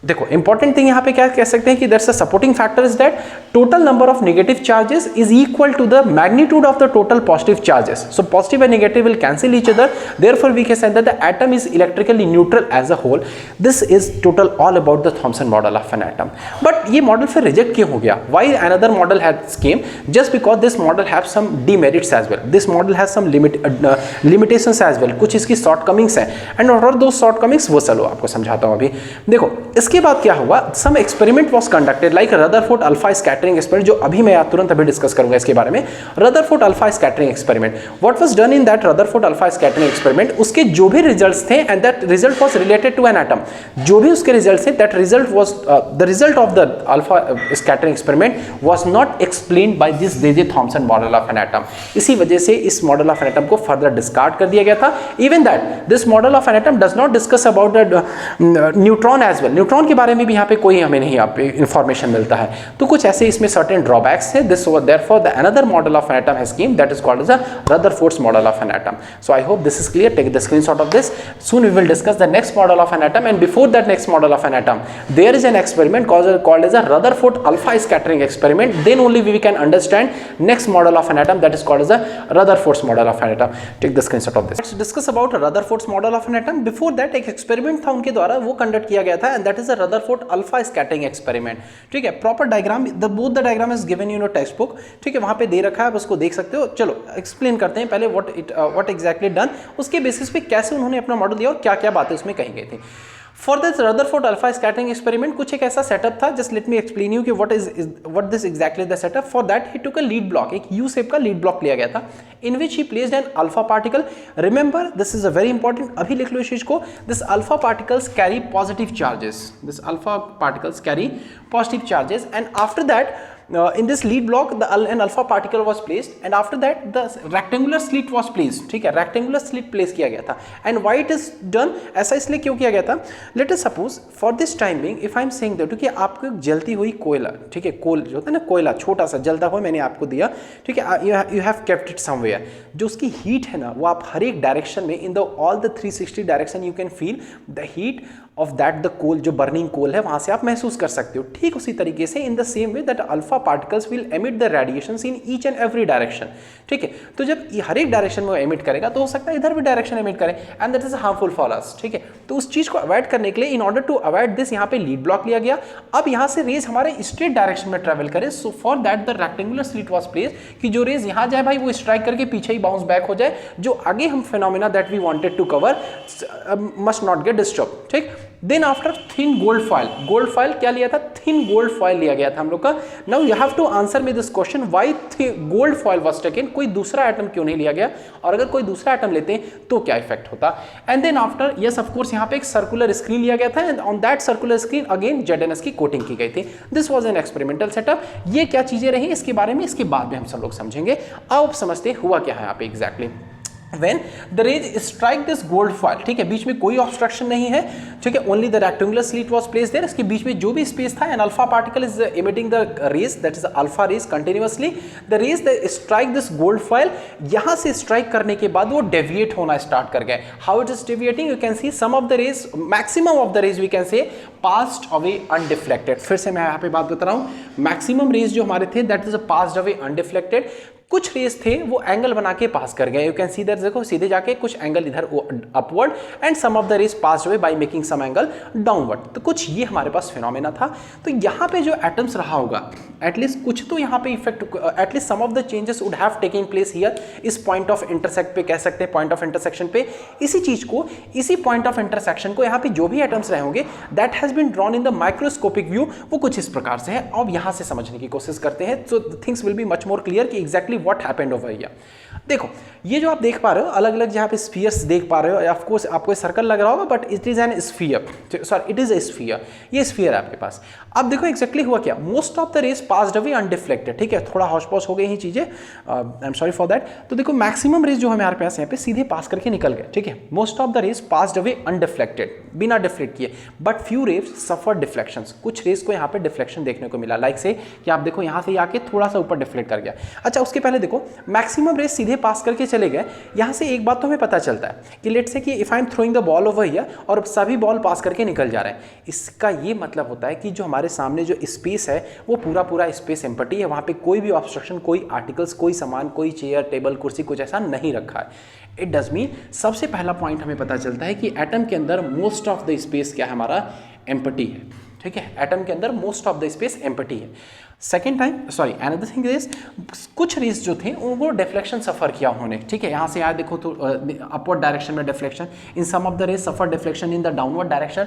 देखो, इंपॉर्टेंट थिंग यहाँ पे क्या कह सकते हैं कि that's a supporting factor is that total number of negative charges is equal to the magnitude of the total positive charges. So positive and negative will cancel each other, therefore we can say that the atom is electrically neutral as a whole. This is total all about the Thomson model of an atom. But ये model फिर reject क्यों हो गया? Why another model has came? Just because this model have some demerits as well, this model has some limitations as well, कुछ इसकी shortcomings हैं, and what are those shortcomings वो चलो आपको समझाता हूँ अभी। देखो, इसके बाद क्या हुआ, some experiment was conducted like Rutherford alpha scattering experiment, जो अभी मैं तुरंत अभी डिस्कस करूंगा इसके बारे में। Rutherford alpha scattering experiment, what was done in that Rutherford alpha scattering experiment, उसके जो भी रिजल्ट्स थे and that result was related to an atom, जो भी उसके रिजल्ट्स थे, that result was the result of the alpha scattering experiment was not explained by this J.J. Thomson model of an atom। इसी वजह से इस model of an atom को further discard कर दिया गया था। Even that this model of an atom does not discuss about the neutron as well, neutron के बारे में भी यहाँ पे कोई हमें नहीं आप इंफॉर्मेशन मिलता है, तो कुछ ऐसे इसमें सर्टेन ड्रॉबैक्स है। This therefore the another model of an atom has come, that is called as the Rutherford's model of an atom. So I hope this is clear, take the screenshot of this. Soon we will discuss the next model of an atom, and before that next model of an atom there is an experiment called as a Rutherford alpha scattering experiment, then only we can understand next model of an atom, that is called as a Rutherford's model of an atom. Take the screenshot of this. Let's discuss about Rutherford's model of an atom. Before that एक experiment था उनके द्वारा, वो conduct किया गया था, and that is a Rutherford alpha scattering experiment। ठीक है, proper diagram, both the diagram is given in your textbook, ठीक है, वहाँ पे दे रखा है, आप उसको देख सकते हो। चलो एक्सप्लेन करते हैं पहले what exactly done, उसके बेसिस पे कैसे उन्होंने अपना मॉडल दिया और क्या क्या बातें उसमें कही गई थी। For this Rutherford alpha scattering experiment कुछ एक ऐसा सेटअप था, just let me explain you कि what this exactly the setup. For that he took a lead block, एक यू शेप का लीड ब्लॉक लिया गया था, in which he placed an alpha particle. Remember this is a very important, अभी लिख लो इस चीज को। This alpha particles carry positive charges, this alpha particles carry positive charges, and after that in this lead block an alpha particle was placed, and after that the rectangular slit was placed। ठीक है, rectangular slit place किया गया था। and why it is done, ऐसा इसलिए क्यों किया गया था? let us suppose for this time being if I am saying that कि आपको एक जलती हुई कोयला, ठीक है, कोल जो होता है ना, कोयला छोटा सा जलता हुआ मैंने आपको दिया, ठीक है, you have kept it somewhere, जो उसकी हीट है ना वो आप हर एक डायरेक्शन में in the all the 360 direction you can feel the heat of that the coal, जो बर्निंग कोल है वहां से आप महसूस कर सकते हो। ठीक उसी तरीके से in the same way that alpha particles will emit the radiations in each and every direction. ठीक है, तो जब हर एक डायरेक्शन में वो एमिट करेगा तो हो सकता है इधर भी डायरेक्शन एमिट करे, and that is harmful for us. ठीक है, तो उस चीज को अवॉइड करने के लिए in order to avoid this यहाँ पे लीड ब्लॉक लिया गया। अब यहाँ से रेज हमारे स्ट्रेट डायरेक्शन में ट्रेवल करे, so for that the rectangular slit was placed कि जो रेज यहाँ जाए भाई वो स्ट्राइक करके पीछे ही बाउंस बैक हो जाए, जो आगे हम phenomena that we wanted to cover must not get disturb. ठीक, then after thin gold foil क्या लिया था? थिन गोल्ड फॉइल लिया गया था हम लोग का। Now you have to answer me this question, why gold foil was taken, कोई दूसरा एटम क्यों नहीं लिया गया, और अगर कोई दूसरा एटम लेते हैं तो क्या इफेक्ट होता? And then after yes of course यहाँ पे एक सर्कुलर स्क्रीन लिया गया था, and on that circular screen again ZNS की कोटिंग की गई थी। This was an experimental setup. ये क्या चीजें रही इसके बारे में इसके बाद में हम सब लोग समझेंगे। अब समझते हुआ क्या है यहाँ पे exactly. When the rays strike this gold foil, ठीक है, बीच में कोई ऑब्स्ट्रक्शन नहीं है, ठीक है, only the rectangular slit was placed there, इसके बीच में जो भी स्पेस था, an alpha particle is emitting the rays, that is alpha rays continuously, the rays that strike this gold foil, यहां से स्ट्राइक करने के बाद वो डेविएट होना स्टार्ट कर गए. How it is deviating, you can see some of the rays, maximum of the rays we can say passed away undeflected. फिर से मैं यहाँ पे बात बता रहा हूँ, मैक्सिमम रेज जो हमारे थे that is passed away undeflected. कुछ रेस थे वो एंगल बना के पास कर गए, यू कैन सी दैट, देखो सीधे जाके कुछ एंगल इधर upward, and some of the rays pass away by making some angle downward. तो कुछ ये हमारे पास फिनोमेना था. तो यहाँ पे जो एटम्स रहा होगा, एटलीस्ट कुछ तो यहाँ पे effect, at least some of the changes would have taken place here, इस पॉइंट ऑफ इंटरसेक्ट पे कह सकते हैं, पॉइंट ऑफ इंटरसेक्शन पे. इसी चीज को, इसी पॉइंट ऑफ इंटरसेक्शन को यहाँ पे जो भी एटम्स रहे होंगे that has been drawn in the microscopic view, वो कुछ इस प्रकार से है. अब यहाँ से समझने की कोशिश करते हैं, so things will be much more clear कि एग्जैक्टली व्हाट हैपेंड ओवर. देखो ये जो आप देख पा रहे हो, अलग अलग जहां पे स्फीयर्स देख पा रहे हो, ऑफ कोर्स आपको सर्कल लग रहा होगा, but it is an sphere, sorry it is a sphere, ये स्फीयर है आपके पास. अब देखो एक्जैक्टली हुआ क्या, most of the rays passed away undeflected, ठीक है, थोड़ा हौश पौश हो गई ये चीजें, I am sorry for that. तो देखो मैक्सिमम रेज जो हमारे पास यहाँ पे सीधे पास करके निकल गए, ठीक है, most of the rays passed away undeflected, बिना डिफ्लेक्ट किए, but few rays suffer deflections, कुछ रेज को यहाँ पे डिफ्लेक्शन देखने को मिला, लाइक से कि आप देखो यहाँ से आके थोड़ा सा ऊपर डिफ्लेक्ट कर गया. अच्छा, उसके पहले देखो मैक्सिमम रेज सीधे पास करके चले गए. यहां से एक बात तो हमें पता चलता है कि लेट्स से कि if I M throwing the ball over here, और सभी बॉल पास करके निकल जा रहे हैं, इसका ये मतलब होता है कि जो हमारे सामने जो स्पेस है वो पूरा पूरा स्पेस एम्प्टी है, वहां पे कोई भी ऑब्स्ट्रक्शन, कोई आर्टिकल्स, कोई सामान, कोई चेयर, टेबल, कुर्सी, कुछ ऐसा नहीं रखा है. इट डज मीन, सबसे पहला पॉइंट हमें पता चलता है कि एटम के अंदर मोस्ट ऑफ द स्पेस क्या है, हमारा एम्प्टी है, ठीक है, एटम के अंदर most of the space empty है. Second time, sorry another thing is, कुछ रेस जो थे उनको डिफ्लेक्शन सफर किया उन्होंने, ठीक है, यहाँ से यार देखो तो अपवर्ड डायरेक्शन में deflection, in some of the rays suffer deflection in the downward direction,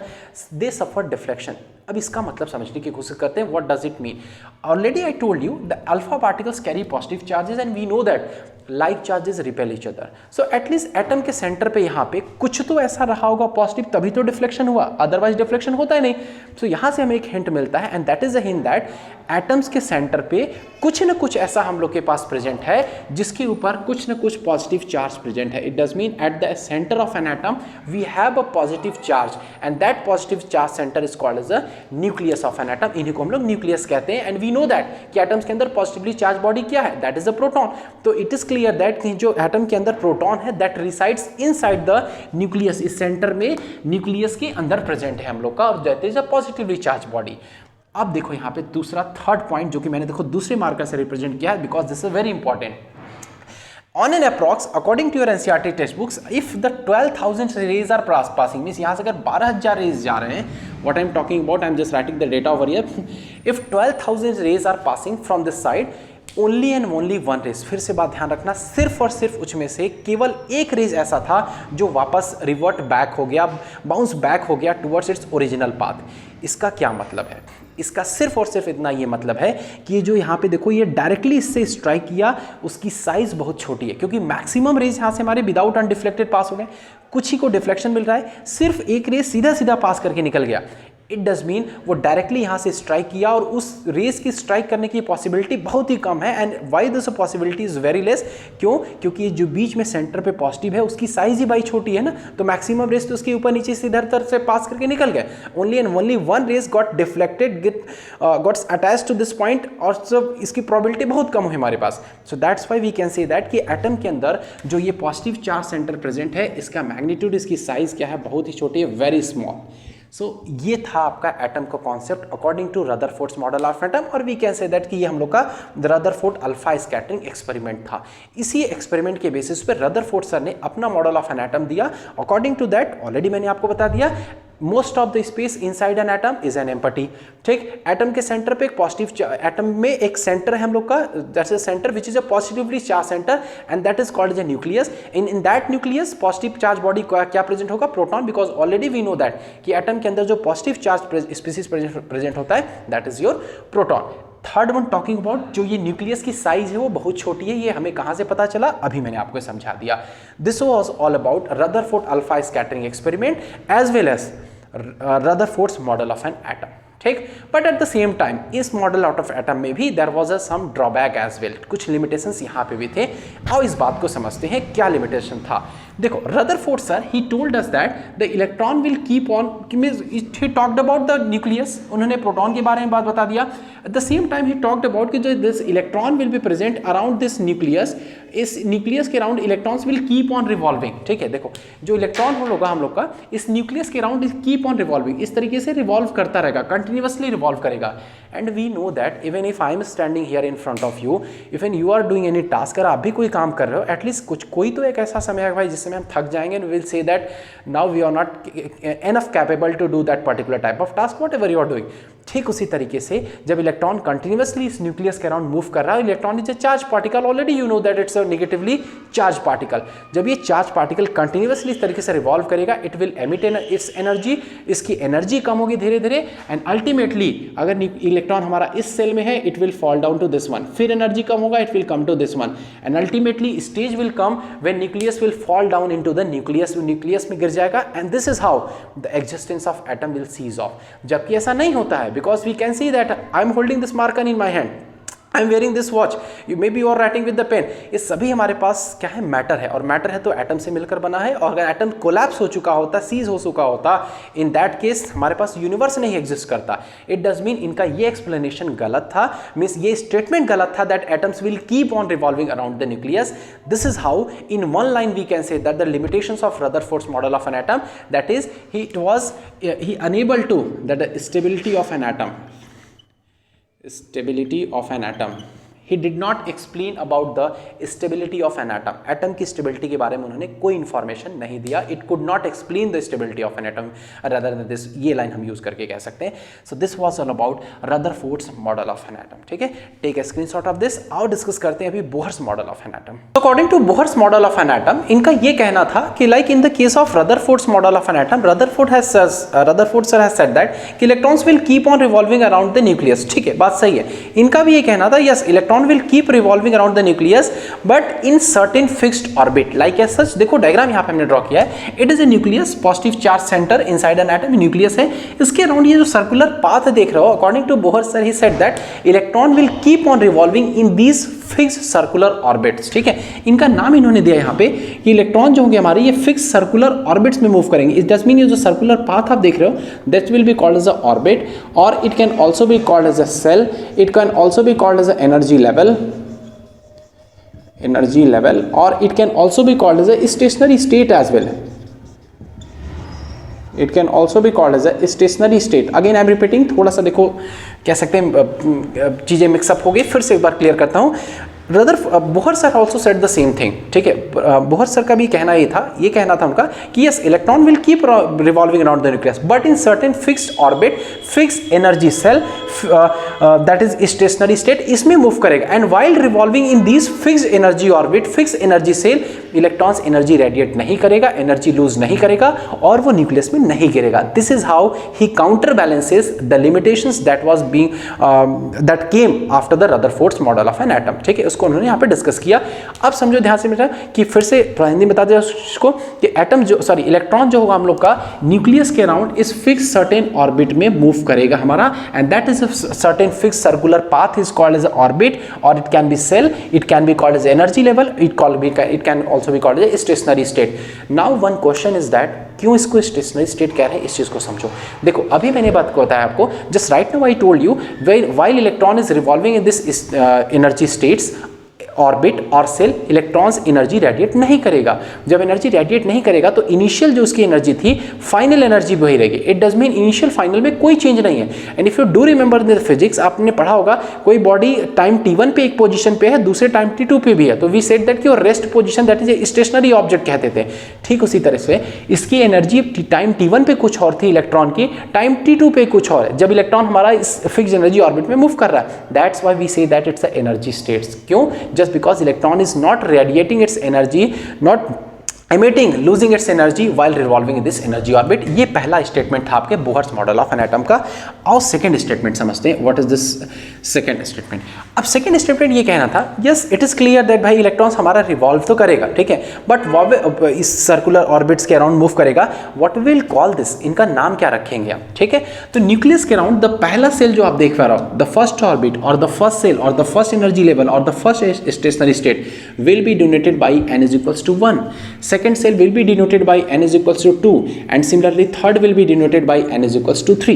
they suffer deflection. अब इसका मतलब समझने की कोशिश करते हैं, what does it mean. Already I told you the alpha particles carry positive charges and we know that like charges repel each other. So at least atom के centre पे यहाँ पे कुछ तो ऐसा रहा होगा पॉजिटिव, तभी तो डिफ्लेक्शन हुआ, अदरवाइज डिफ्लेक्शन होता ही नहीं. सो यहाँ से हमें एक हिंट मिलता है, and that is a hint that atoms के सेंटर पे कुछ न कुछ ऐसा हम लोग के पास प्रेजेंट है जिसके ऊपर कुछ न कुछ पॉजिटिव चार्ज प्रेजेंट है. It does mean at the centre of an atom we have a positive charge, and that positive charge centre is called as a nucleus of an atom. इन्हीं को हम लोग न्यूक्लियस कहते हैं. And we know that कि atoms के अंदर positively charge body क्या है, दैट इज अ प्रोटॉन. तो इट इज क्लियर दैट जो एटम के अंदर प्रोटॉन है that resides inside the nucleus, इस सेंटर में न्यूक्लियस के अंदर प्रेजेंट है हम लोग का, और that is a positively charge body. अब देखो यहाँ पे दूसरा थर्ड पॉइंट जो कि मैंने देखो दूसरे मार्कर से रिप्रेजेंट किया है, because this is very important. On an approx, according to your NCERT textbooks, if the 12,000 rays are passing, means यहाँ से अगर 12,000 rays जा रहे हैं, what I'm talking about, I'm just writing the data over here. If 12,000 rays are passing from this side, only and only one rays, फिर से बात ध्यान रखना, सिर्फ और सिर्फ उसमें से केवल एक रेस ऐसा था जो वापस रिवर्ट बैक हो गया, बाउंस बैक हो गया टुवर्ड्स इट्स ओरिजिनल पाथ. इसका क्या मतलब है, इसका सिर्फ और सिर्फ इतना ये मतलब है कि ये जो यहाँ पे देखो ये डायरेक्टली इससे स्ट्राइक किया, उसकी साइज बहुत छोटी है, क्योंकि मैक्सिमम रेज यहाँ से हमारे विदाउट अनडिफ्लेक्टेड पास हो गए, कुछ ही को डिफ्लेक्शन मिल रहा है, सिर्फ एक रेस सीधा सीधा पास करके निकल गया. इट डज मीन वो डायरेक्टली यहाँ से स्ट्राइक किया, और उस रेस की स्ट्राइक करने की पॉसिबिलिटी बहुत ही कम है. And why this possibility is very less, क्यों, क्योंकि जो बीच में सेंटर पे पॉजिटिव है उसकी साइज ही भाई छोटी है ना, तो मैक्सिमम रेस तो उसके ऊपर नीचे से इधर तरफ से पास करके निकल गए. Only and only one rays got deflected, gots attached to this point, और सब इसकी प्रोबेबिलिटी बहुत कम है हमारे पास. So that's why we can say that कि एटम के अंदर जो ये पॉजिटिव चार्ज सेंटर प्रेजेंट है, इसका मैग्नीट्यूड, इसकी साइज क्या है, बहुत ही छोटी है, वेरी स्मॉल. सो ये था आपका एटम का concept according to Rutherford's model of atom, और वी कैन से दैट कि ये हम लोग का रदरफोर्ड अल्फा स्कैटरिंग एक्सपेरिमेंट था. इसी एक्सपेरिमेंट के बेसिस पे रदरफोर्ड सर ने अपना मॉडल ऑफ एन एटम दिया. अकॉर्डिंग टू दैट ऑलरेडी मैंने आपको बता दिया, most of the space inside an atom is an empty. ठीक, एटम के सेंटर पे एक पॉजिटिव, एटम में एक सेंटर है हम लोग का, that's a centre which is a positively charge centre, and that is called as a nucleus. In that nucleus positive charge body क्या प्रेजेंट होगा, proton, because already we know that कि atom के अंदर जो पॉजिटिव चार्ज स्पीसीज प्रेजेंट होता है that is your proton. Third one talking about, जो ये न्यूक्लियस की साइज है वो बहुत छोटी है, ये हमें कहाँ से पता चला, अभी मैंने आपको समझा दिया. This was all about Rutherford alpha scattering experiment as well as Rutherford's model of an atom. ठीक। But at the same time इस मॉडल आउट ऑफ एटम में भी there was some drawback as well, कुछ limitations यहाँ पे भी थे। आओ इस बात को समझते हैं क्या लिमिटेशन था। देखो Rutherford sir he told us that the electron will keep on, he talked about the nucleus, उन्होंने प्रोटॉन के बारे में बात बता दिया। Eight the same time he talked about कि जो this electron will be present around this nucleus, इस न्यूक्लियस के around electrons will keep on revolving. ठीक है, देखो जो इलेक्ट्रॉन होगा हम लोग का इस न्यूक्लियस के अराउंड कीप ऑन रिवॉल्विंग, इस तरीके से रिवॉल्व करता रहेगा, कंटिन्यूअसली रिवॉल्व करेगा। And we know that even if I am standing here in front of you, even you are doing any task, अगर आप भी कोई काम कर रहे हो, एटलीस्ट कोई तो एक ऐसा समय है भाई जिस समय हम थक जाएंगे and will say that now we are not enough capable to do that particular type of task whatever you are doing. ठीक उसी तरीके से जब इलेक्ट्रॉन कंटिन्यूअसली इस न्यूक्लियस के अराउंड मूव कर रहा है, electron is a charge particle, already you know that it's a negatively charge particle. जब ये चार्ज पार्टिकल कंटिन्यूअसली इस तरीके से रिवॉल्व करेगा, it will emit it's energy, इसकी एनर्जी कम होगी धीरे धीरे, एंड अल्टीमेटली अगर इलेक्ट्रॉन हमारा इस सेल में है, it will fall down to this one, फिर एनर्जी कम होगा, it will come to this one, and ultimately stage will come when nucleus will fall down into the nucleus, nucleus में गिर जाएगा, and this is how the existence of atom will cease off. जबकि ऐसा नहीं होता है, because we can see that I am holding this marker in my hand, I am wearing this watch, you may be you are writing with the pen, ये सभी हमारे पास क्या है, मैटर है, और मैटर है तो एटम से मिलकर बना है। और अगर एटम कोलैप्स हो चुका होता, सीज हो चुका होता, इन दैट केस हमारे पास यूनिवर्स नहीं एग्जिस्ट करता। इट डज मीन इनका ये एक्सप्लेनेशन गलत था, मीन्स ये स्टेटमेंट गलत था that atoms will keep on revolving around the nucleus. This is how in one line we can say that the limitations of Rutherford's model of an atom, that is he unable to that the stability of an atom, stability of an atom, he did not explain about the stability of an atom, atom की stability के बारे में उन्होंने कोई information नहीं दिया। It could not explain the stability of an atom rather than this, ये line हम यूज करके कह सकते हैं। So this was all about Rutherford's model of an atom. ठीक है, take a screenshot of this. आओ डिस्कस करते हैं अभी Bohr's model of an atom. According to Bohr's model of an atom, इनका ये कहना था कि like in the case of Rutherford's model of an atom, Rutherford sir has said that कि electrons will keep on revolving around the nucleus. ठीक है, बात सही है। इनका भी ये कहना था yes electron will keep revolving around the nucleus but in certain fixed orbit like as such। देखो डायग्राम यहाँ पे हमने ड्रॉ किया है, it is A nucleus, positive charge centre inside an atom, nucleus है, इसके अराउंड ये जो सर्कुलर पाथ देख रहे हो, according to Bohr sir he said that electron will keep on revolving in these fix circular orbits. ठीक है, इनका नाम इन्होंने दिया यहाँ पे कि इलेक्ट्रॉन जो होंगे हमारे ये फिक्स सर्कुलर ऑर्बिट्स में मूव करेंगे। इट डज मीन ये जो सर्कुलर पाथ आप देख रहे हो that will be called as a orbit, और it can also be called as a cell, it can also be called as a energy level, or it can also be called as a stationary state as well. It can also be called as a stationary state. Again I am repeating, थोड़ा सा देखो कह सकते हैं चीजें mix up हो गई, फिर से एक बार क्लियर करता हूँ। Bohr sir also said the same thing. ठीक है, बोहर सर का भी कहना ये कहना था उनका कि yes electron will keep revolving around the nucleus but in certain fixed orbit, fix energy shell, that is stationary state, इसमें मूव करेगा। And while revolving in these fixed energy orbit, fix energy shell, electrons energy radiate नहीं करेगा, energy lose नहीं करेगा, और वो nucleus में नहीं गिरेगा। This is how he counter balances the limitations that was being that came after the Rutherford's model of an atom. ठीक है, उसको उन्होंने यहाँ पे डिस्कस किया। अब समझो ध्यान से बेटा कि फिर से हिंदी में बता दिया उसको कि एटम जो इलेक्ट्रॉन जो होगा हम लोग का न्यूक्लियस के अराउंड इस फिक्स सर्टेन ऑर्बिट में मूव करेगा हमारा, and that is a certain fix circular path is called as orbit, और it can be cell, it can be called as energy level, it can also be called as stationary state. Now one question is that क्यों इसको stationery state कह रहे हैं, इस चीज को समझो। देखो अभी मैंने बात को बताया आपको, just right now I told you while electron is revolving in this energy states orbit और सेल, इलेक्ट्रॉन्स एनर्जी रेडिएट नहीं करेगा। जब एनर्जी रेडिएट नहीं करेगा तो इनिशियल जो उसकी एनर्जी थी, फाइनल एनर्जी वही रहेगी। It does mean initial final में कोई चेंज नहीं है। And if you do remember in physics, आपने पढ़ा होगा कोई बॉडी टाइम t1 पे एक पोजीशन पे है, दूसरे टाइम t2 पे भी है, तो वी सेड दैट कि rest position that is stationery object कहते थे। ठीक उसी तरह से इसकी एनर्जी टाइम t1 पे कुछ और थी इलेक्ट्रॉन की, टाइम t2 पे कुछ और है, जब इलेक्ट्रॉन हमारा इस फिक्स एनर्जी ऑर्बिट में मूव कर रहा है। That's why we say that it's a energy states. क्यों? just because electron is not radiating its energy, not emitting losing its energy while revolving in this energy orbit। ये पहला statement था आपके Bohr's model of an atom का। और second statement समझते हैं, what is this second statement. अब second statement ये कहना था, yes it is clear that भाई इलेक्ट्रॉन्स हमारा रिवॉल्व तो करेगा, ठीक है, बट इस सर्कुलर ऑर्बिट्स के अराउंड मूव करेगा। व्हाट विल कॉल दिस, इनका नाम क्या रखेंगे हम, ठीक है। तो न्यूक्लियस के अराउंड द पहला सेल जो आप देख पा रहे हो, द फर्स्ट ऑर्बिट और द फर्स्ट सेल और द फर्स्ट एनर्जी लेवल और the first stationery state will be denoted by n is equals to 1। second cell will be denoted by n is equals to 2 and similarly third will be denoted by n is equals to 3।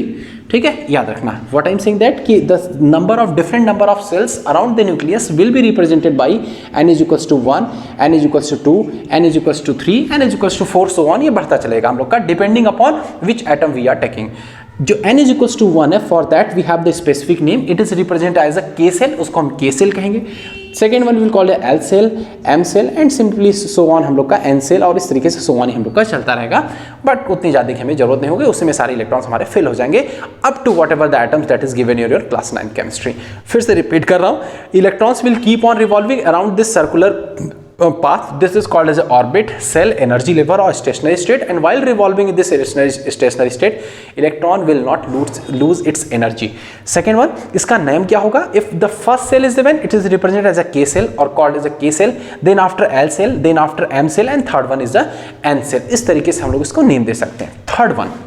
ठीक है, याद रखना what I am saying that कि the number of different number of cells around the nucleus will be represented by n is equals to 1, n is equals to 2, n is equals to 3, n is equals to 4 so on। ये बढ़ता चलेगा हम लोग का depending upon which atom we are taking। जो n is equals to 1 है, for that we have the specific name, it is represented as a K cell, उसको हम K cell कहेंगे। Second one will called L shell, M shell and simply so on हम लोग का N cell, और इस तरीके से सो ऑन ही हम लोग का चलता रहेगा। बट उतनी ज़्यादा की हमें जरूरत नहीं होगी, उसमें सारे इलेक्ट्रॉन्स हमारे फिल हो जाएंगे up to whatever the atoms that is given your class 9 chemistry. फिर से रिपीट कर रहा हूँ, electrons will keep on revolving around this circular path, this is called as a orbit, cell, energy level or stationary state, and while revolving in this stationary state electron will not lose its energy। second one, इसका नाम क्या होगा, if the first cell is given it is represented as a K cell or called as a K cell, then after L cell, then after M cell and third one is the N cell। इस तरीके से हम लोग इसको name दे सकते हैं। Third one,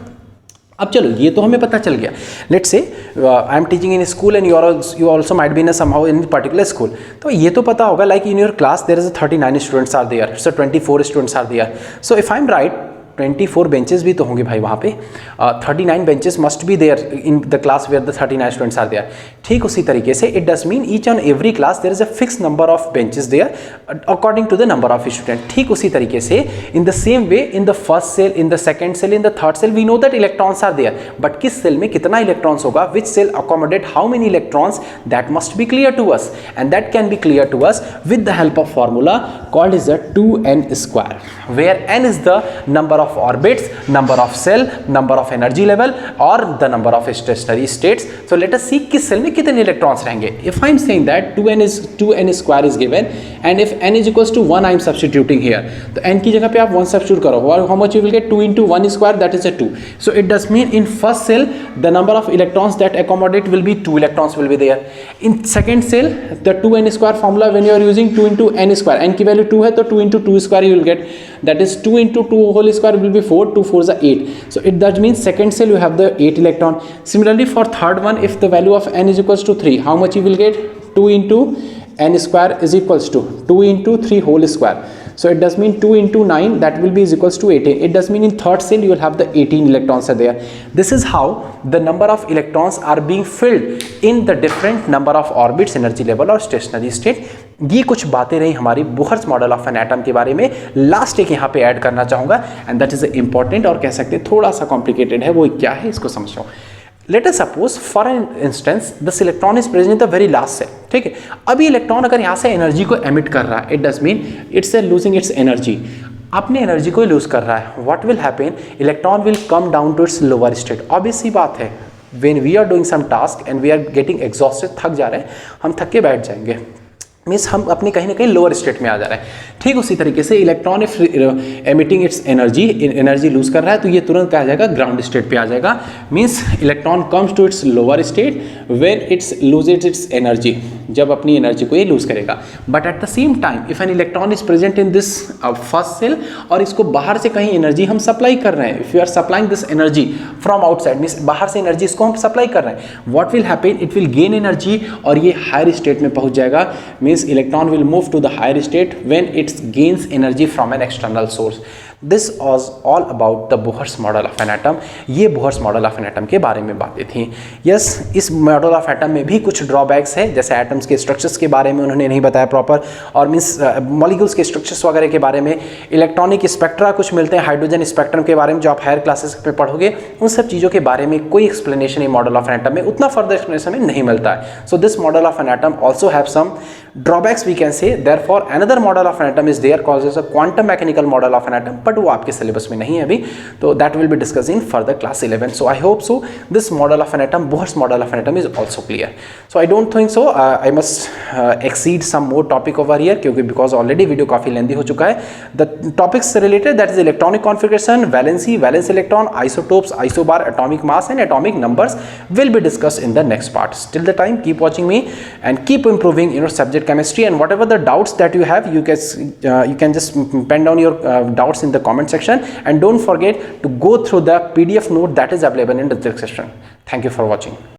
अब चलो ये तो हमें पता चल गया। Let's say I am teaching in school and you also might be in somehow in particular school, तो ये तो पता होगा like in your class there is 39 students are there, so 24 students are there, so if I am right 24 benches भी तो होंगे भाई वहाँ पे, 39 benches must be there in the class where the 39 students are there. ठीक उसी तरीके से it does mean each and every class there is a fix number of benches there according to the number of student. ठीक उसी तरीके से in the same way in the first cell, in the second cell, in the third cell we know that electrons are there, but किस cell में कितना electrons होगा, which cell accommodate how many electrons, that must be clear to us and that can B clear to us with the help of formula called is the 2n square, where n is the number of orbits, number of cell, number of energy level or the number of stationary states। so let us see किस cell में कितने electrons रहेंगे। if I am saying that 2n square is given and if n is equals to 1 I am substituting here, तो n की जगह पे आप 1 substitute करो, how much you will get, 2 into 1 square that is a 2। so it does mean in first cell the number of electrons that accommodate will be 2 electrons will be there। in second cell the 2n square formula when you are using 2 into n square, n की value 2 है तो 2 into 2 square you will get, that is 2 into 2 whole square will be 4, 2 4 is 8, so it that means second cell you have the 8 electron। similarly for third one, if the value of n is equals to 3, how much you will get, 2 into n square is equals to 2 into 3 whole square, so it does mean 2 into 9 that will be is equals to 18। it does mean in third cell you will have the 18 electrons are there। this is how the number of electrons are being filled in the different number of orbits, energy level और stationary state। ये कुछ बातें रही हमारी Bohr's model of an atom के बारे में। Last एक यहाँ पे ऐड करना चाहूँगा एंड दैट इज इंपॉर्टेंट और कह सकते हैं थोड़ा सा कॉम्प्लिकेटेड है, वो क्या है इसको समझो। Let us suppose for an instance this electron is present in the very last shell, ठीक है। अभी इलेक्ट्रॉन अगर यहाँ से एनर्जी को एमिट कर रहा है, it does mean it's losing its energy, अपनी एनर्जी को लूज कर रहा है। What will happen, electron will come down to its lower state. Obvious सी बात है, when we are doing some task and we are getting exhausted, थक जा रहे हैं, हम थक के बैठ जाएंगे, मीन्स हम अपने कहीं ना कहीं लोअर स्टेट में आ जा रहे हैं। ठीक उसी तरीके से electron if emitting it's energy lose कर रहा है तो ये तुरंत क्या आ जाएगा, ग्राउंड स्टेट पे आ जाएगा। Means electron comes to its lower state when its loses its energy, जब अपनी एनर्जी को ये लूज करेगा। But at the same time if an electron is present in this first shell और इसको बाहर से कहीं एनर्जी हम सप्लाई कर रहे हैं, if you are supplying this energy from outside, means बाहर से एनर्जी इसको हम सप्लाई कर रहे हैं, what will happen, it will gain energy और ये हायर स्टेट में पहुंच जाएगा। Means electron will move to the higher state when it gains energy from an external source। This was all about the Bohr's model of an atom। ये Bohr's model of an atom के बारे में बातें थी। Yes, इस model of atom में भी कुछ ड्रॉबैक्स है, जैसे एटम्स के स्ट्रक्चर्स के बारे में उन्होंने नहीं बताया प्रॉपर, और मीन्स मॉलिक्यूल्स के स्ट्रक्चर्स वगैरह के बारे में, इलेक्ट्रॉनिक स्पेक्ट्रा कुछ मिलते हैं, हाइड्रोजन स्पेक्ट्रम के बारे में जो आप हायर क्लासेस पे पढ़ोगे, उन सब चीज़ों के बारे में कोई explanation model of an atom में उतना फर्दर एक्सप्लेनेशन में नहीं मिलता है। So this model of an atom also have some drawbacks we can say therefore another model of an atom is there called as a quantum mechanical model of an atom, but वो आपके syllabus में नहीं है अभी, तो that will be discuss in further class 11. So I hope so this model of an atom, Bohr's model of an atom is also clear. So I don't think so I must exceed some more topic over here, क्योंकि because already video काफी lengthy हो चुका है. The topics related that is electronic configuration, valency, valence electron, isotopes, isobar, atomic mass and atomic numbers will be discussed in the next part. Till the time, keep watching me and keep improving in your subject chemistry, and whatever the doubts that you have, you can just pen down your doubts in the comment section, and don't forget to go through the PDF note that is available in the description. Thank you for watching.